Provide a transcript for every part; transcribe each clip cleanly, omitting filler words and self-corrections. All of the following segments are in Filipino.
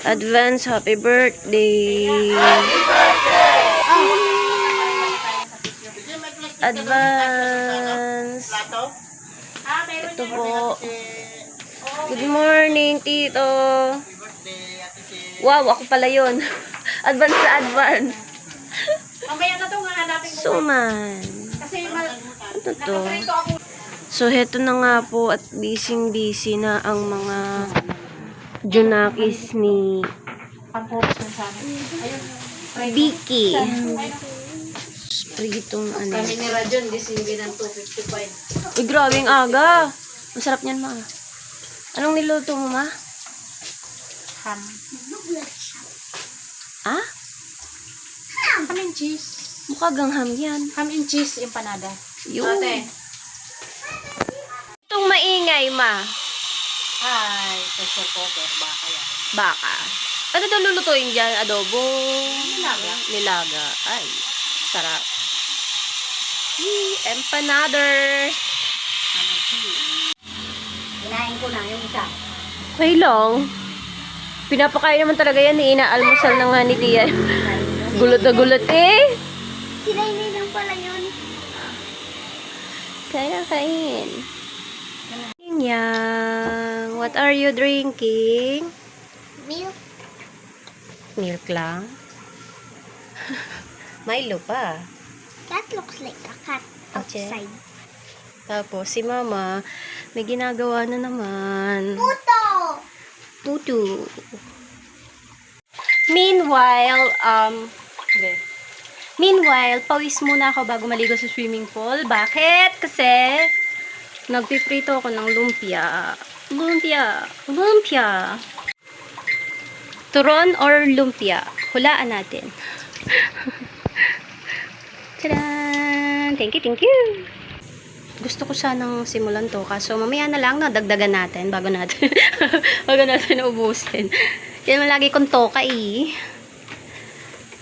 Advance happy birthday. Advance. Ito po. Good morning, Tito. Wow, ako pala yun. Advance sa advance. Mamaya na ito nga hanapin ko. Suman. Kasi Ano to? So, heto na nga po at busy na ang mga Junakis ni pang-focus ng sana. Ayun. Vicky. Pritong ano. Kami ni Rajon, gising ng 2:55. Uy, grabing aga. Masarap niyan, ma. Anong niluto mo, ma? Ham. Ah? Ham and cheese. Mukha gangham yan. Ham and cheese empanada. Yun. Ate. Itong maingay, ma. Hi. Peso poker. Baka yan. Baka. Ano daw lulutuin dyan? Adobo? Nilaga. Nilaga. Ay, sarap. Empanadas. Kinain ko na yung isa. Okay lang. Pinapakain naman talaga yan. Inaalmusal na nga ni Tia. Gulot na gulot eh. Kinainin lang pala yun. Kain. Yang. What are you drinking? Milk. Milk lang. Milo pa. That looks like a cat Okay. outside. Tapos si Mama, may ginagawa na naman. Puto! Tutu. Meanwhile, pawis muna ako bago maligo sa swimming pool. Bakit? Kasi, nagpiprito ako ng lumpia. Lumpia. Turon or lumpia? Hulaan natin. Tadaan! Thank you. Gusto ko sanang simulan to, kaso mamaya na lang, dagdagan natin bago natin ubusin. Yan man lagi kong toka eh.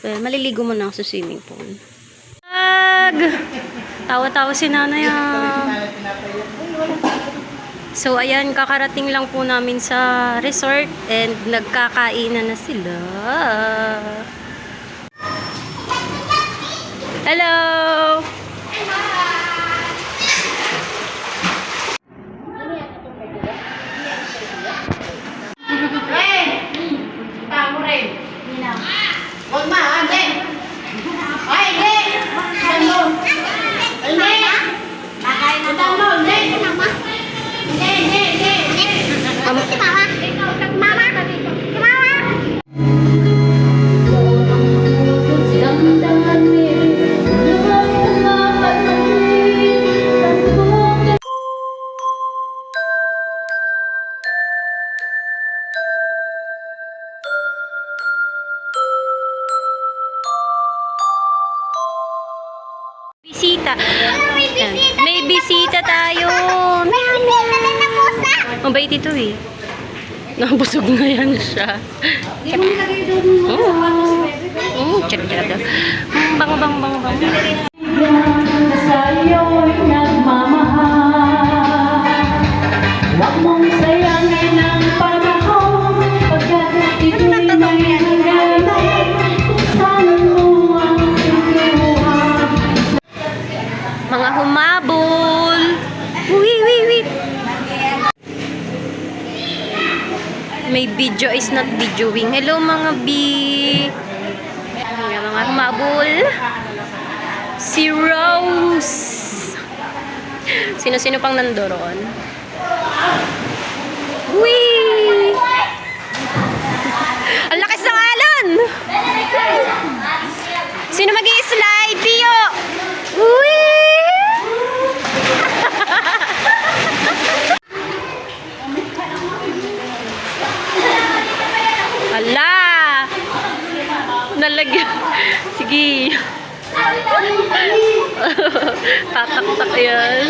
Well, maliligo muna ako sa swimming pool. Tawa-tawa si nanay ah. So, ayan, kakarating lang po namin sa resort and nagkakainan na sila. Hello! Huwag ma, ate. Ay, hindi. Hindi. Hindi. Kakain na to. Hindi. Si Mama. Mama. Si Mama. Bisita. May bisita tayo. May bisita na na pusa. Mabait ito eh. Nabusog na yan siya. Oo. Charap daw. Bango. Sa'yo'y nagmamahal. Huwag mong sayangin ang panahon. Pagkat ito'y may hangganan. Kung saan mo ang sinuhan. Mga humabol. Wait. May video is not videoing. Hello mga B. Ayan, mga humabol. Si Rose. Sino pang nandoon? Wee! Ang lakas ng alon! Sino mag-i-slide? Tio! Wee! Hala! Nalagyan. Sige. Tatak-tak yan.